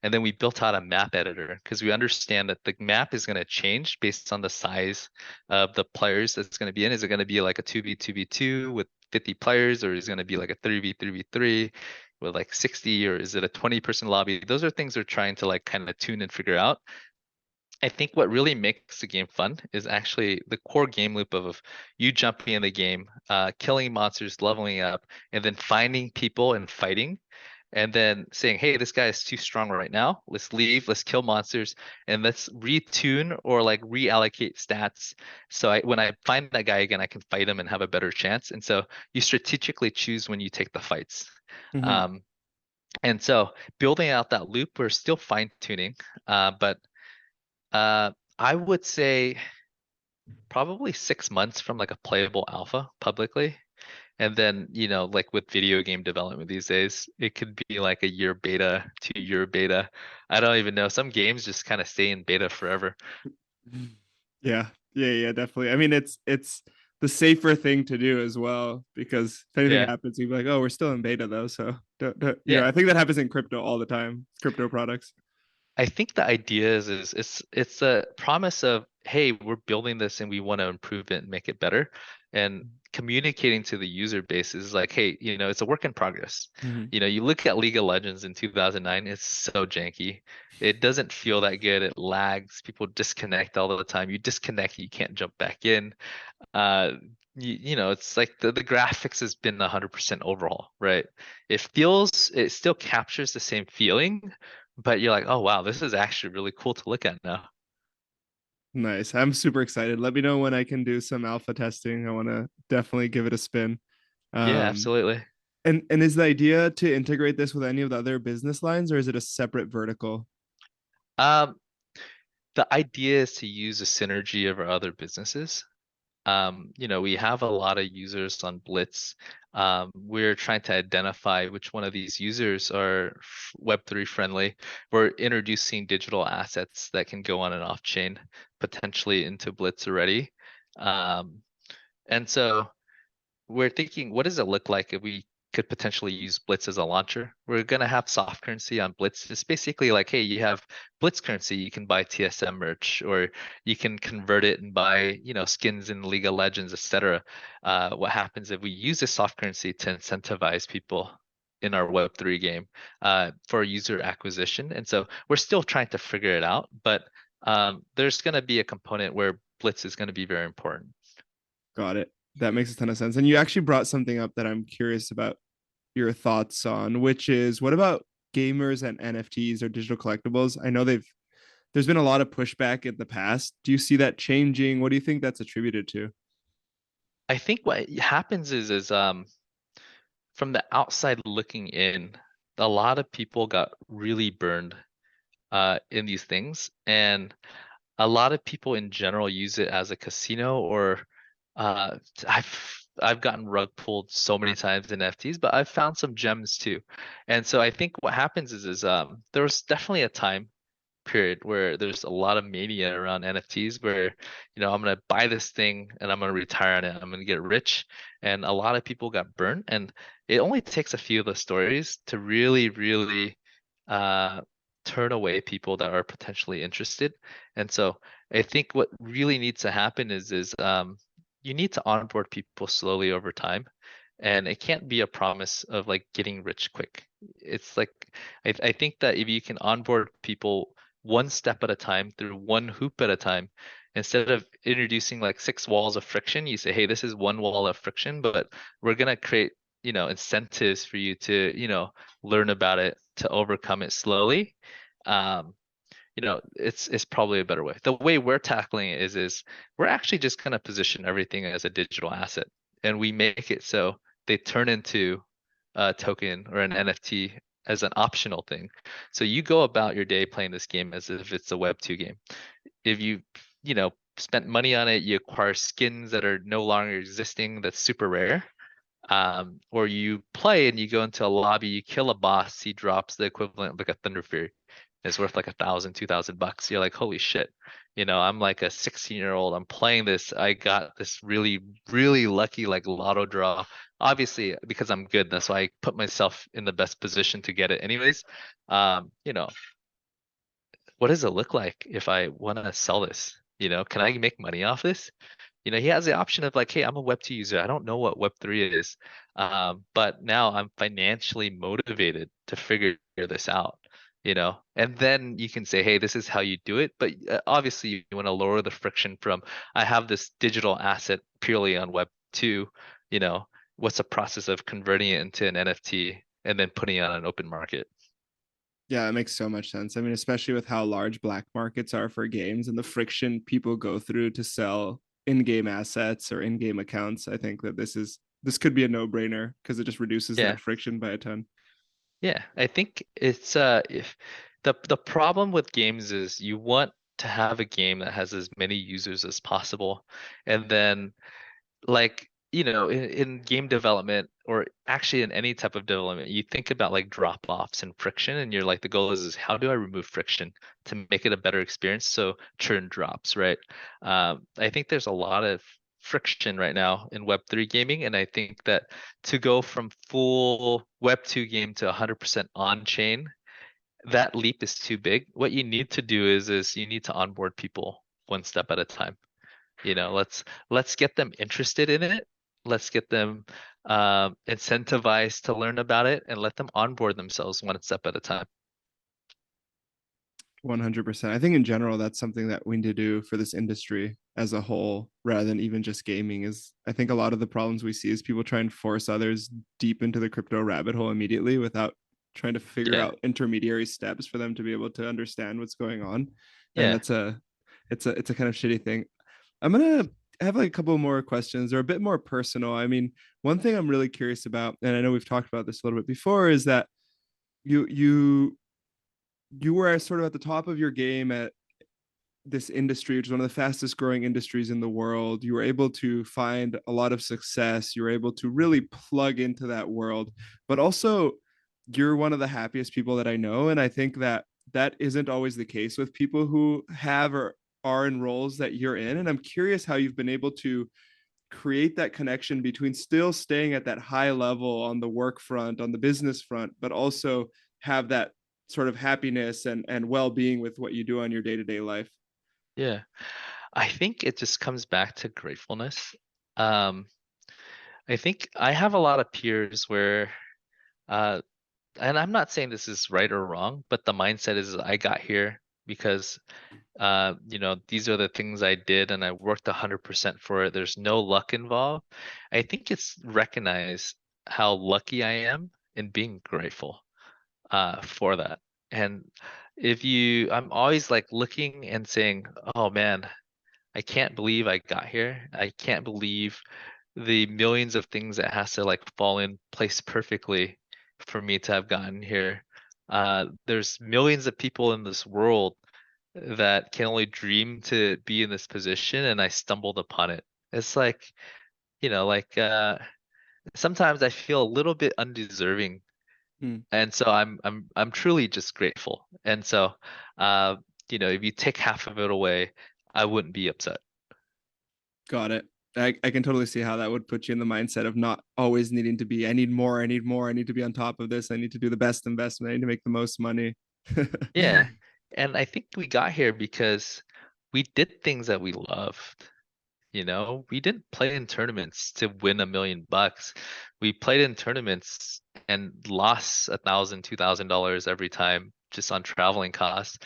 And then we built out a map editor because we understand that the map is going to change based on the size of the players that's going to be in. Is it going to be like a 2v2v2 with 50 players, or is it going to be like a 3v3v3 with like 60, or is it a 20-person lobby? Those are things we're trying to like kind of tune and figure out. I think what really makes the game fun is actually the core game loop of you jumping in the game, killing monsters, leveling up, and then finding people and fighting, and then saying, "Hey, this guy is too strong right now. Let's leave. Let's kill monsters, and let's retune or like reallocate stats. So when I find that guy again, I can fight him and have a better chance." And so you strategically choose when you take the fights. Hmm. Um, and so building out that loop, we're still fine tuning, but I would say probably 6 months from like a playable alpha publicly. And then, like with video game development these days, it could be like a year beta, 2 year beta. I don't even know. Some games just kind of stay in beta forever. Yeah, yeah, definitely. I mean, it's the safer thing to do as well because if anything Yeah. happens, you'd be like, oh, we're still in beta though. So, Yeah. I think that happens in crypto all the time. Crypto products. I think the idea is it's a promise of, hey, we're building this and we want to improve it and make it better. And communicating to the user base is like, hey, it's a work in progress. Hmm. You look at League of Legends in 2009, it's so janky. It doesn't feel that good. It lags. People disconnect all the time. You disconnect, you can't jump back in. uh it's like the graphics has been 100% overhaul, right? It still captures the same feeling, but you're like, oh wow, this is actually really cool to look at now. Nice. I'm super excited. Let me know when I can do some alpha testing. I want to definitely give it a spin. Yeah, Um, absolutely. and is the idea to integrate this with any of the other business lines, or is it a separate vertical? um the idea is to use a synergy of our other businesses. We have a lot of users on Blitz. We're trying to identify which one of these users are Web3 friendly. We're introducing digital assets that can go on and off chain, potentially into Blitz already. Um, and so we're thinking, what does it look like if we could potentially use Blitz as a launcher? We're going to have soft currency on Blitz. It's basically like, hey, you have Blitz currency, you can buy TSM merch, or you can convert it and buy, skins in League of Legends, etc. What happens if we use this soft currency to incentivize people in our Web3 game for user acquisition? And so we're still trying to figure it out, but there's going to be a component where Blitz is going to be very important. Got it. That makes a ton of sense. And you actually brought something up that I'm curious about your thoughts on, which is what about gamers and NFTs or digital collectibles? I know there's been a lot of pushback in the past. Do you see that changing? What do you think that's attributed to? I think what happens is from the outside looking in, a lot of people got really burned in these things, and a lot of people in general use it as a casino, or I've gotten rug pulled so many times in NFTs, but I've found some gems too. And so I think what happens is there was definitely a time period where there's a lot of mania around NFTs where, I'm gonna buy this thing and I'm gonna retire on it. I'm gonna get rich. And a lot of people got burnt. And it only takes a few of the stories to really, really uh turn away people that are potentially interested. And so I think what really needs to happen is you need to onboard people slowly over time. And it can't be a promise of like getting rich quick. It's like I think that if you can onboard people one step at a time through one hoop at a time, instead of introducing like 6 walls of friction, you say, hey, this is one wall of friction, but we're gonna create, incentives for you to, learn about it, to overcome it slowly. Um, it's probably a better way. The way we're tackling it is we're actually just gonna position everything as a digital asset, and we make it so they turn into token or an NFT as an optional thing. So you go about your day playing this game as if it's a Web 2 game. If you spent money on it, you acquire skins that are no longer existing, that's super rare. Or you play and you go into a lobby, you kill a boss, he drops the equivalent of like a Thunder Fury. It's worth like 1,000, 2,000 bucks. You're like, holy shit. I'm like a 16-year-old. I'm playing this. I got this really, really lucky like lotto draw. Obviously, because I'm good, that's why I put myself in the best position to get it anyways. Um, you know, what does it look like if I want to sell this? Can I make money off this? He has the option of like, hey, I'm a Web 2 user. I don't know what Web 3 is. But now I'm financially motivated to figure this out, and then you can say, hey, this is how you do it. But obviously, you want to lower the friction from, I have this digital asset purely on Web 2, you know, what's the process of converting it into an NFT and then putting it on an open market? Yeah, it makes so much sense. I mean, especially with how large black markets are for games and the friction people go through to sell in-game assets or in-game accounts. I think that this could be a no-brainer because it just reduces Yeah. that friction by a ton. Yeah, I think it's if the problem with games is you want to have a game that has as many users as possible. And then like, in game development or actually in any type of development, you think about like drop-offs and friction, and you're like, the goal is how do I remove friction to make it a better experience so churn drops, right? I think there's a lot of friction right now in Web3 gaming, and I think that to go from full Web2 game to 100% on-chain, that leap is too big. What you need to do is you need to onboard people one step at a time. Let's get them interested in it. Let's get them incentivized to learn about it and let them onboard themselves one step at a time. 100%. I think in general, that's something that we need to do for this industry as a whole, rather than even just gaming. Is I think a lot of the problems we see is people try and force others deep into the crypto rabbit hole immediately without trying to figure Yeah, out intermediary steps for them to be able to understand what's going on. And yeah, it's a kind of shitty thing. I'm gonna have like a couple more questions. They're a bit more personal. I mean, one thing I'm really curious about, and I know we've talked about this a little bit before, is that you were sort of at the top of your game at this industry, which is one of the fastest growing industries in the world. You were able to find a lot of success. You were able to really plug into that world, but also you're one of the happiest people that I know. And I think that that isn't always the case with people who have or are in roles that you're in. And I'm curious how you've been able to create that connection between still staying at that high level on the work front, on the business front, but also have that sort of happiness and well-being with what you do on your day-to-day life. yeah. I think it just comes back to gratefulness. Um, I think I have a lot of peers where, uh, and I'm not saying this is right or wrong, but the mindset is I got here because these are the things I did and I worked 100% for it. There's no luck involved. I think it's recognize how lucky I am and being grateful for that. And I'm always like looking and saying, oh man, I can't believe I got here. I can't believe the millions of things that has to like fall in place perfectly for me to have gotten here. There's millions of people in this world that can only dream to be in this position, and I stumbled upon it. It's like, sometimes I feel a little bit undeserving, Hmm. and so I'm truly just grateful. And so, uh, if you take half of it away, I wouldn't be upset. Got it. I can totally see how that would put you in the mindset of not always needing to be, I need more, I need more, I need to be on top of this, I need to do the best investment, I need to make the most money. Yeah. And I think we got here because we did things that we loved. We didn't play in tournaments to win $1 million. We played in tournaments and lost 1,000, $2,000 every time just on traveling costs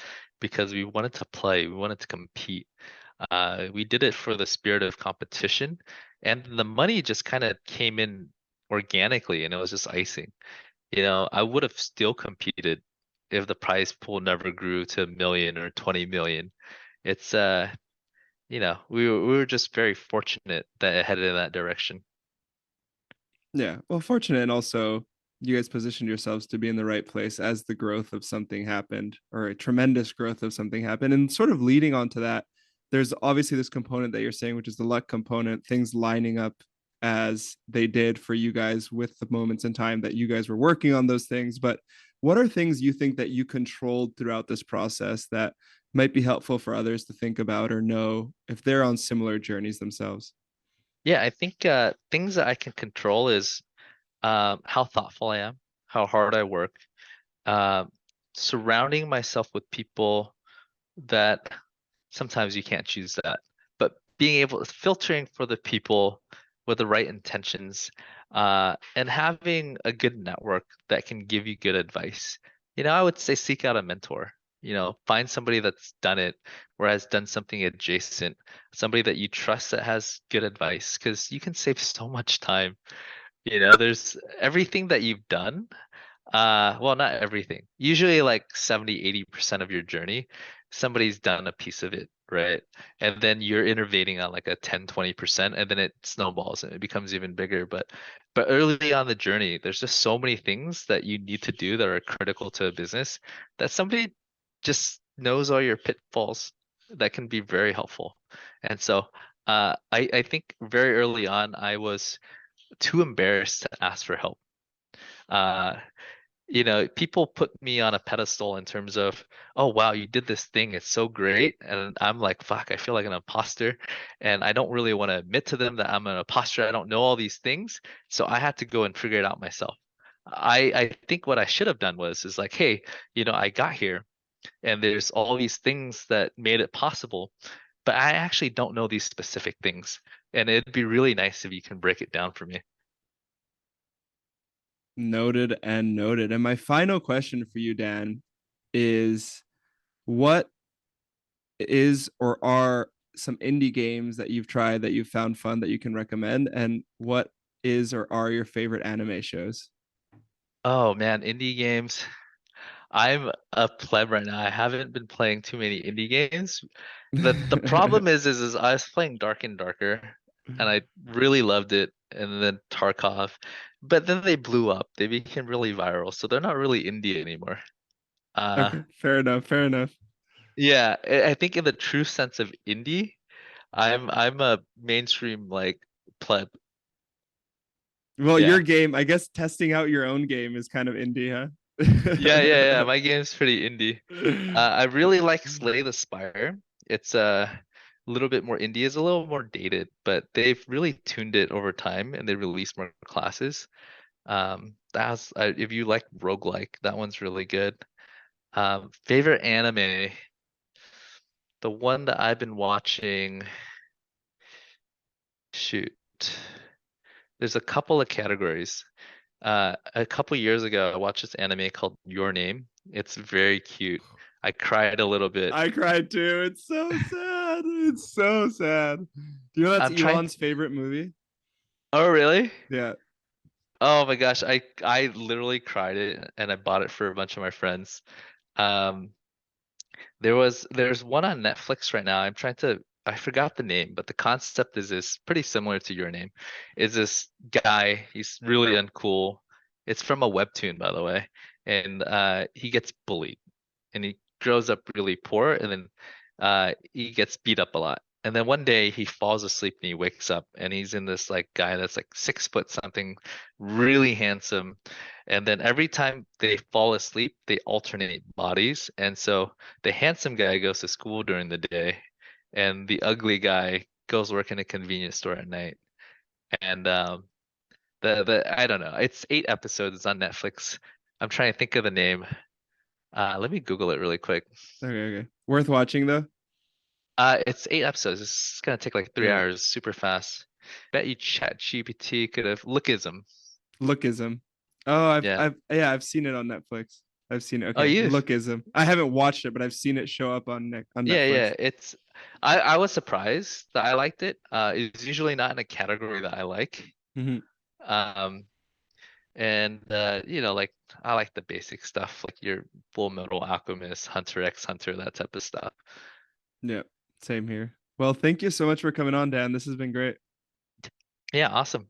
because we wanted to play, we wanted to compete. We did it for the spirit of competition, and the money just kind of came in organically, and it was just icing. I would have still competed if the prize pool never grew to a million or 20 million. It's we were just very fortunate that it headed in that direction. Yeah. Well, fortunate and also you guys positioned yourselves to be in the right place as the growth of something happened, or a tremendous growth of something happened. And sort of leading on to that, there's obviously this component that you're saying, which is the luck component, things lining up as they did for you guys with the moments in time that you guys were working on those things. But what are things you think that you controlled throughout this process that might be helpful for others to think about or know if they're on similar journeys themselves? Yeah, I think things that I can control is how thoughtful I am, how hard I work, uh, surrounding myself with people that sometimes you can't choose that, but being able filtering for the people with the right intentions, and having a good network that can give you good advice. I would say seek out a mentor. Find somebody that's done it or has done something adjacent, somebody that you trust that has good advice, because you can save so much time. There's everything that you've done, well, not everything. Usually like 70, 80% of your journey, somebody's done a piece of it, right? And then you're innovating on like a 10, 20%, and then it snowballs and it becomes even bigger. But early on the journey, there's just so many things that you need to do that are critical to a business that somebody just knows all your pitfalls that can be very helpful. And so I think very early on, I was too embarrassed to ask for help. Uh, people put me on a pedestal in terms of, oh wow, you did this thing, it's so great. And I'm like, fuck, I feel like an imposter. And I don't really want to admit to them that I'm an imposter. I don't know all these things. So I had to go and figure it out myself. I think what I should have done is like, hey, I got here and there's all these things that made it possible, but I actually don't know these specific things. And it'd be really nice if you can break it down for me. Noted and noted. And my final question for you, Dan, is what is or are some indie games that you've tried that you've found fun that you can recommend? And what is or are your favorite anime shows? Oh man, indie games. I'm a pleb right now. I haven't been playing too many indie games. The problem is I was playing Dark and Darker and I really loved it, and then Tarkov. But then they blew up. They became really viral, so they're not really indie anymore. Uh Okay, fair enough. Fair enough. yeah, I think in the true sense of indie, I'm a mainstream like pleb. Well, your Yeah. game, I guess testing out your own game is kind of indie, Yeah. huh? My game's pretty indie. I really like Slay the Spire. It's a little bit more indie, it's a little more dated, but they've really tuned it over time and they release more classes. That's if you like roguelike, that one's really good. Favorite anime, the one that I've been watching, shoot. There's a couple of categories. A couple years ago, I watched this anime called Your Name. It's very cute. I cried a little bit. I cried too. It's so sad. It's so sad. Do you know that's I'm trying. Elon's favorite movie? Oh, really? Yeah. Oh my gosh, I literally cried it and I bought it for a bunch of my friends. Um, there's one on Netflix right now. I forgot the name, but the concept is this pretty similar to Your Name. Is this guy, he's really uncool. It's from a webtoon, by the way, and he gets bullied and he grows up really poor, and then he gets beat up a lot. And then one day he falls asleep and he wakes up and he's in this like guy that's like 6 foot something, really handsome. And then every time they fall asleep, they alternate bodies. And so the handsome guy goes to school during the day, and the ugly guy goes work in a convenience store at night. And the I don't know. It's 8 episodes. It's on Netflix. I'm trying to think of the name. Let me Google it really quick. Okay, okay. Worth watching though. It's 8 episodes. It's gonna take like three Yeah. hours, super fast. Bet you Chat GPT could have lookism. Lookism. Oh, Yeah. I've seen it on Netflix. I've seen it. Oh, Okay, you? Lookism. I haven't watched it, but I've seen it show up on on Netflix. Yeah. I was surprised that I liked it. It's usually not in a category that I like. Mhm. Um, and like I like the basic stuff, like your Full Metal Alchemist, Hunter x Hunter, that type of stuff. Yeah, same here. Well, thank you so much for coming on, Dan. This has been great. Yeah, awesome.